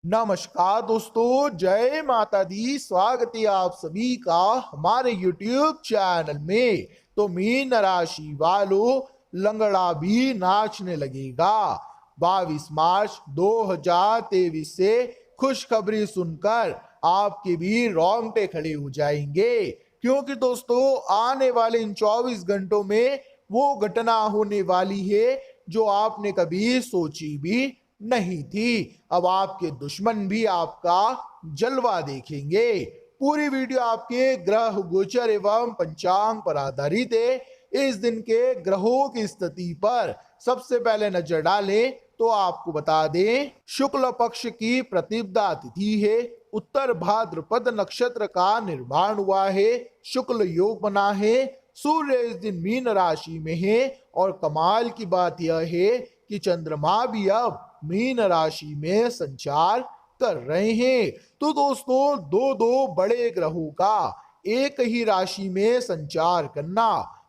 नमस्कार दोस्तों, जय माता दी। स्वागत है आप सभी का हमारे YouTube चैनल में। तो मीन राशि वालों, लंगड़ा भी नाचने लगेगा। 22 मार्च 2023 से खुशखबरी सुनकर आपके भी रोंगटे खड़े हो जाएंगे, क्योंकि दोस्तों आने वाले इन 24 घंटों में वो घटना होने वाली है जो आपने कभी सोची भी नहीं थी। अब आपके दुश्मन भी आपका जलवा देखेंगे। पूरी वीडियो आपके ग्रह गोचर एवं पंचांग पर आधारित है। इस दिन के ग्रहों की स्थिति पर सबसे पहले नजर डालें तो आपको बता दें, शुक्ल पक्ष की प्रतिपदा तिथि है। उत्तर भाद्रपद नक्षत्र का निर्माण हुआ है। शुक्ल योग बना है। सूर्य इस दिन मीन राशि में है और कमाल की बात यह है कि चंद्रमा भी अब मीन राशि में संचार कर रहे हैं। तो दोस्तों दो दो बड़े ग्रहों का एक ही राशि में संचार करना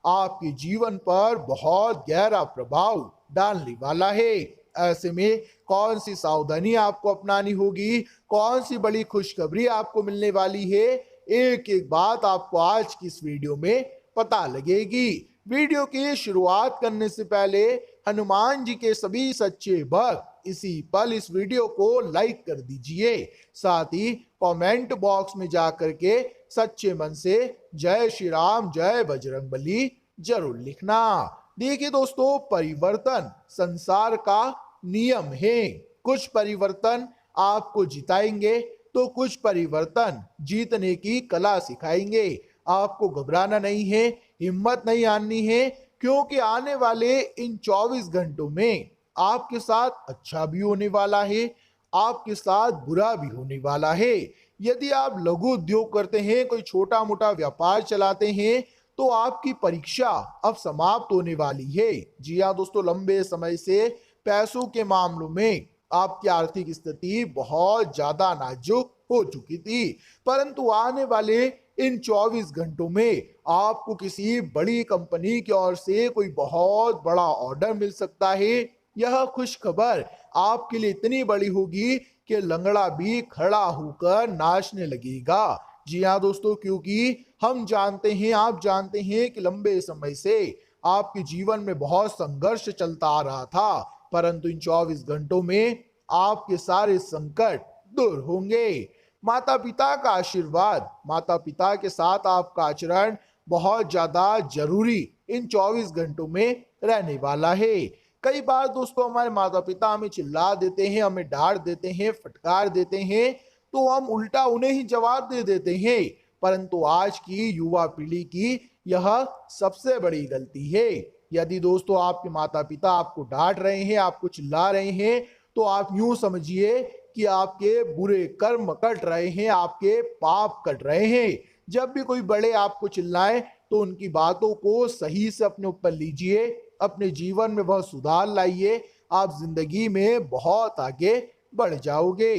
आपके जीवन पर बहुत गहरा प्रभाव डालने वाला है। ऐसे में कौन सी सावधानी आपको अपनानी होगी, कौन सी बड़ी खुशखबरी आपको मिलने वाली है, एक एक बात आपको आज की इस वीडियो में पता लगेगी। वीडियो की शुरुआत करने से पहले हनुमान जी के सभी सच्चे भक्त इसी पल इस वीडियो को लाइक कर दीजिए। साथ ही कमेंट बॉक्स में जाकर के सच्चे मन से जय श्री राम, जय बजरंगबली जरूर लिखना। देखिए दोस्तों, परिवर्तन संसार का नियम है। कुछ परिवर्तन आपको जिताएंगे तो कुछ परिवर्तन जीतने की कला सिखाएंगे। आपको घबराना नहीं है, हिम्मत नहीं हारनी है, क्योंकि आने वाले इन 24 घंटों में आपके साथ अच्छा भी होने वाला है, आपके साथ बुरा भी होने वाला है। यदि आप लघु उद्योग करते हैं, कोई छोटा मोटा व्यापार चलाते हैं, तो आपकी परीक्षा अब समाप्त होने वाली है। जी हाँ दोस्तों, लंबे समय से पैसों के मामलों में आपकी आर्थिक स्थिति बहुत ज्यादा नाजुक हो चुकी थी, परंतु आने वाले इन 24 घंटों में आपको किसी बड़ी कंपनी की ओर से कोई बहुत बड़ा ऑर्डर मिल सकता है। यह खुश खबर आपके लिए इतनी बड़ी होगी कि लंगड़ा भी खड़ा होकर नाचने लगेगा। जी हाँ दोस्तों, क्योंकि हम जानते हैं, आप जानते हैं कि लंबे समय से आपके जीवन में बहुत संघर्ष चलता आ रहा था, परंतु इन 24 घंटों में आपके सारे संकट दूर होंगे। माता पिता का आशीर्वाद, माता पिता के साथ आपका आचरण बहुत ज्यादा जरूरी इन 24 घंटों में रहने वाला है। कई बार दोस्तों हमारे माता पिता हमें चिल्ला देते हैं, हमें डांट देते हैं, फटकार देते हैं, तो हम उल्टा उन्हें ही जवाब दे देते हैं। परंतु आज की युवा पीढ़ी की यह सबसे बड़ी गलती है। यदि दोस्तों आपके माता पिता आपको डांट रहे हैं, आपको चिल्ला रहे हैं, तो आप यूं समझिए कि आपके बुरे कर्म कट रहे हैं, आपके पाप कट रहे हैं। जब भी कोई बड़े आपको चिल्लाए तो उनकी बातों को सही से अपने ऊपर लीजिए, अपने जीवन में वह सुधार लाइए, आप जिंदगी में बहुत आगे बढ़ जाओगे।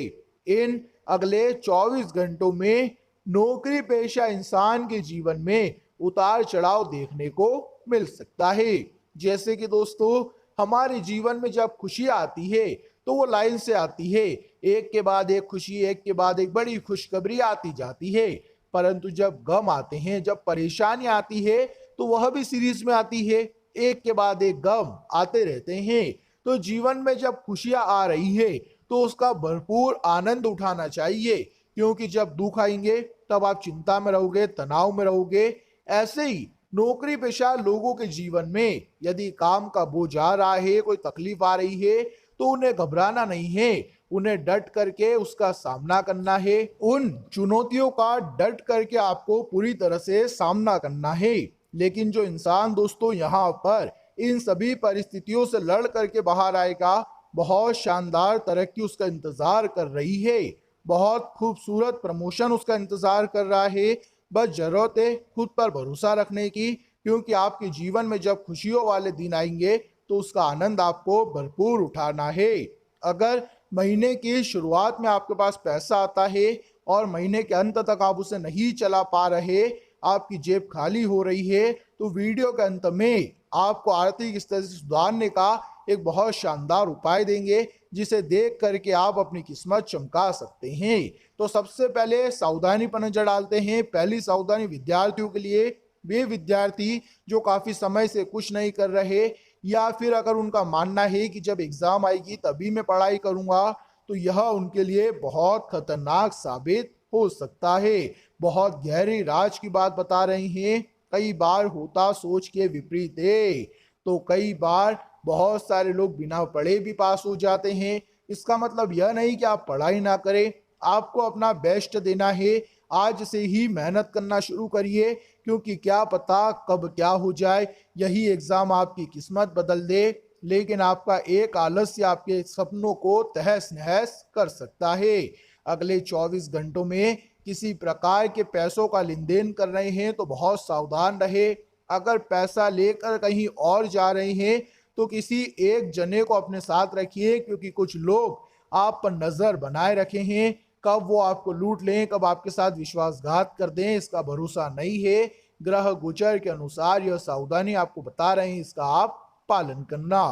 इन अगले 24 घंटों में नौकरी पेशा इंसान के जीवन में उतार चढ़ाव देखने को मिल सकता है। जैसे कि दोस्तों हमारे जीवन में जब खुशी आती है तो वो लाइन से आती है, एक के बाद एक खुशी, एक के बाद एक बड़ी खुशखबरी आती जाती है। परंतु जब गम आते हैं, जब परेशानी आती है, तो वह भी सीरीज में आती है, एक के बाद एक गम आते रहते हैं। तो जीवन में जब खुशियां आ रही है तो उसका भरपूर आनंद उठाना चाहिए, क्योंकि जब दुख आएंगे तब आप चिंता में रहोगे, तनाव में रहोगे। ऐसे ही नौकरी पेशा लोगों के जीवन में यदि काम का बोझ आ रहा है, कोई तकलीफ आ रही है, तो उन्हें घबराना नहीं है, उन्हें डट करके उसका सामना करना है। उन चुनौतियों का डट करके आपको पूरी तरह से सामना करना है। लेकिन जो इंसान दोस्तों यहाँ पर इन सभी परिस्थितियों से लड़ करके बाहर आएगा, बहुत शानदार तरक्की उसका इंतजार कर रही है, बहुत खूबसूरत प्रमोशन उसका इंतजार कर रहा है। बस जरूरत है खुद पर भरोसा रखने की, क्योंकि आपके जीवन में जब खुशियों वाले दिन आएंगे तो उसका आनंद आपको भरपूर उठाना है। अगर महीने की शुरुआत में आपके पास पैसा आता है और महीने के अंत तक आप उसे नहीं चला पा रहे, आपकी जेब खाली हो रही है, तो वीडियो के अंत में आपको आर्थिक स्थिति सुधारने का एक बहुत शानदार उपाय देंगे जिसे देख करके आप अपनी किस्मत चमका सकते हैं। तो सबसे पहले सावधानी पर नजर डालते हैं। पहली सावधानी विद्यार्थियों के लिए, वे विद्यार्थी जो काफी समय से कुछ नहीं कर रहे या फिर अगर उनका मानना है कि जब एग्जाम आएगी तभी मैं पढ़ाई करूंगा, तो यह उनके लिए बहुत खतरनाक साबित हो सकता है। बहुत गहरी राज की बात बता रहे हैं। कई बार होता सोच के विपरीत है। तो कई बार बहुत सारे लोग बिना पढ़े भी पास हो जाते हैं। इसका मतलब यह नहीं कि आप पढ़ाई ना करें, आपको अपना बेस्ट देना है। आज से ही मेहनत करना शुरू करिए, क्योंकि क्या पता कब क्या हो जाए। यही एग्जाम आपकी किस्मत बदल दे, लेकिन आपका एक आलस्य आपके सपनों को तहस नहस कर सकता है। अगले 24 घंटों में किसी प्रकार के पैसों का लेन देन कर रहे हैं तो बहुत सावधान रहे। अगर पैसा लेकर कहीं और जा रहे हैं तो किसी एक जने को अपने साथ रखिए, क्योंकि कुछ लोग आप पर नजर बनाए रखे हैं। कब वो आपको लूट लें, कब आपके साथ विश्वासघात कर दें, इसका भरोसा नहीं है। ग्रह गोचर के अनुसार यह सावधानी आपको बता रहे हैं, इसका आप पालन करना।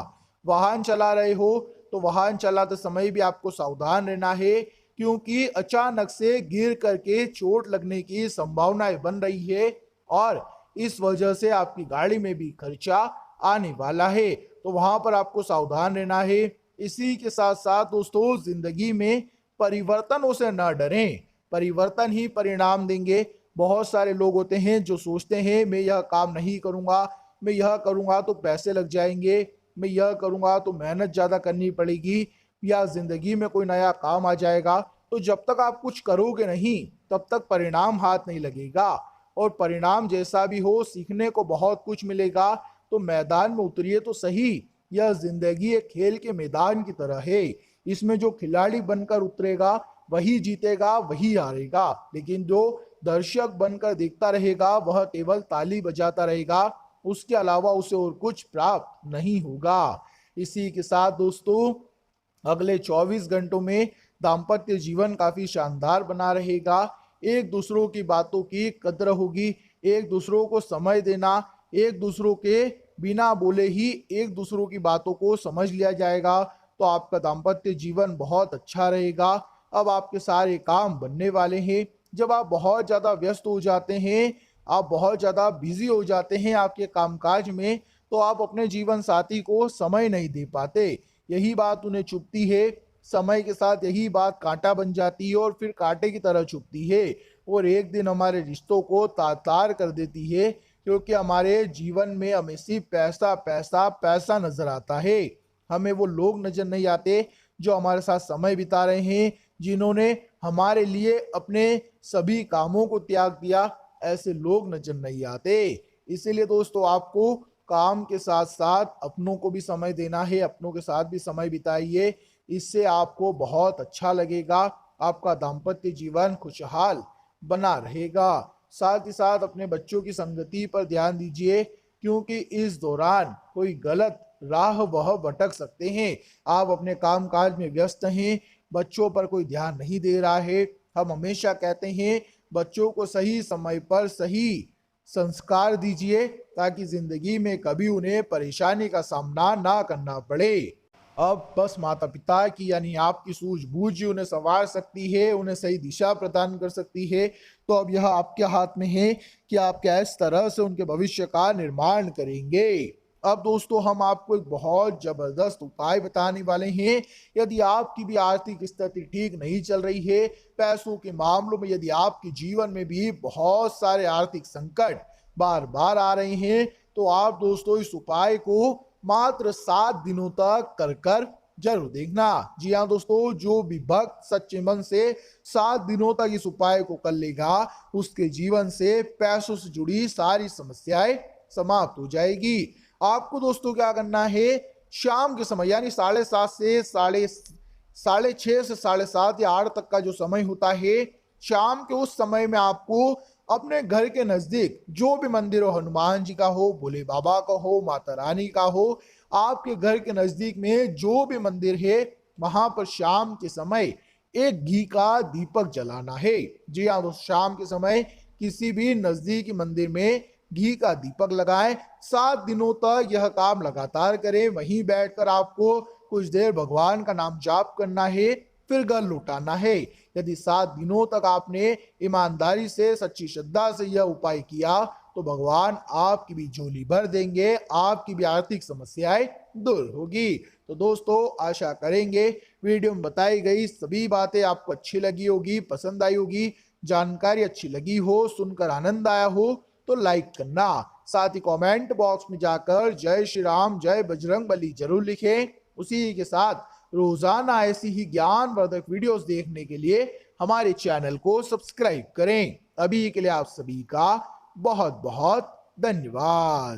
वाहन चला रहे हो तो वाहन चलाते समय भी आपको सावधान रहना है, क्योंकि अचानक से गिर करके चोट लगने की संभावनाएं बन रही है और इस वजह से आपकी गाड़ी में भी खर्चा आने वाला है। तो वहां पर आपको सावधान रहना है। इसी के साथ साथ दोस्तों, जिंदगी में परिवर्तनों से न डरें, परिवर्तन ही परिणाम देंगे। बहुत सारे लोग होते हैं जो सोचते हैं मैं यह काम नहीं करूंगा, मैं यह करूंगा तो पैसे लग जाएंगे, मैं यह करूंगा तो मेहनत ज्यादा करनी पड़ेगी, या जिंदगी में कोई नया काम आ जाएगा। तो जब तक आप कुछ करोगे नहीं तब तक परिणाम हाथ नहीं लगेगा। और परिणाम जैसा भी हो, सीखने को बहुत कुछ मिलेगा। तो मैदान में उतरिए तो सही। यह जिंदगी एक खेल के मैदान की तरह है। इसमें जो खिलाड़ी बनकर उतरेगा वही जीतेगा, वही हारेगा। लेकिन जो दर्शक बनकर देखता रहेगा वह केवल ताली बजाता रहेगा, उसके अलावा उसे और कुछ प्राप्त नहीं होगा। इसी के साथ दोस्तों, अगले 24 घंटों में दाम्पत्य जीवन काफी शानदार बना रहेगा। एक दूसरों की बातों की कद्र होगी, एक दूसरों को समय देना, एक दूसरों के बिना बोले ही एक दूसरों की बातों को समझ लिया जाएगा। तो आपका दाम्पत्य जीवन बहुत अच्छा रहेगा। अब आपके सारे काम बनने वाले हैं। जब आप बहुत ज्यादा व्यस्त हो जाते हैं, आप बहुत ज्यादा बिजी हो जाते हैं आपके कामकाज में, तो आप अपने जीवन साथी को समय नहीं दे पाते। यही बात उन्हें चुभती है। समय के साथ यही बात कांटा बन जाती है और फिर कांटे की तरह चुभती है और एक दिन हमारे रिश्तों को तार कर देती है, क्योंकि हमारे जीवन में हमें सिर्फ पैसा पैसा पैसा नजर आता है। हमें वो लोग नजर नहीं आते जो हमारे साथ समय बिता रहे हैं, जिन्होंने हमारे लिए अपने सभी कामों को त्याग दिया। ऐसे लोग नजर नहीं आते। इसीलिए दोस्तों, आपको काम के साथ साथ अपनों को भी समय देना है, अपनों के साथ भी समय बिताइए। इससे आपको बहुत अच्छा लगेगा, आपका दाम्पत्य जीवन खुशहाल बना रहेगा। साथ ही साथ अपने बच्चों की संगति पर ध्यान दीजिए, क्योंकि इस दौरान कोई गलत राह वह भटक सकते हैं। आप अपने कामकाज में व्यस्त हैं, बच्चों पर कोई ध्यान नहीं दे रहा है। हम हमेशा कहते हैं बच्चों को सही समय पर सही संस्कार दीजिए, ताकि जिंदगी में कभी उन्हें परेशानी का सामना ना करना पड़े। अब बस माता पिता की यानी आपकी सूझबूझ ही उन्हें संवार सकती है, उन्हें सही दिशा प्रदान कर सकती है। तो अब यह आपके हाथ में है कि आप किस तरह से उनके भविष्य का निर्माण करेंगे। अब दोस्तों, हम आपको एक बहुत जबरदस्त उपाय बताने वाले हैं। यदि आपकी भी आर्थिक स्थिति ठीक नहीं चल रही है, पैसों के मामलों में यदि आपके जीवन में भी बहुत सारे आर्थिक संकट बार बार आ रहे हैं, तो आप दोस्तों इस उपाय को मात्र 7 दिनों तक कर कर जरूर देखना। जी हाँ दोस्तों, जो भी भक्त सच्चे मन से 7 दिनों तक इस उपाय को कर लेगा, उसके जीवन से पैसों से जुड़ी सारी समस्याएं समाप्त हो जाएगी। आपको दोस्तों क्या करना है, शाम के समय यानी 7:30 से 6:30 से 7:30 या 8 तक का जो समय होता है, शाम के उस समय में आपको अपने घर के नजदीक जो भी मंदिर हो, हनुमान जी का हो, भोले बाबा का हो, माता रानी का हो, आपके घर के नजदीक में जो भी मंदिर है, वहां पर शाम के समय एक घी का दीपक जलाना है। जी हाँ दोस्तों, शाम के समय किसी भी नजदीकी मंदिर में घी का दीपक लगाएं। 7 दिनों तक यह काम लगातार करें। वहीं बैठकर आपको कुछ देर भगवान का नाम जाप करना है, फिर घर लौटाना है। यदि 7 दिनों तक आपने ईमानदारी से, सच्ची श्रद्धा से यह उपाय किया तो भगवान आपकी भी झोली भर देंगे, आपकी भी आर्थिक समस्याएं दूर होगी। तो दोस्तों, आशा करेंगे वीडियो में बताई गई सभी बातें आपको अच्छी लगी होगी, पसंद आई होगी। जानकारी अच्छी लगी हो, सुनकर आनंद आया हो तो लाइक करना, साथ ही कमेंट बॉक्स में जाकर जय श्री राम, जय बजरंग बली जरूर लिखें। उसी के साथ रोजाना ऐसी ही ज्ञानवर्धक वीडियोस देखने के लिए हमारे चैनल को सब्सक्राइब करें। अभी के लिए आप सभी का बहुत बहुत धन्यवाद।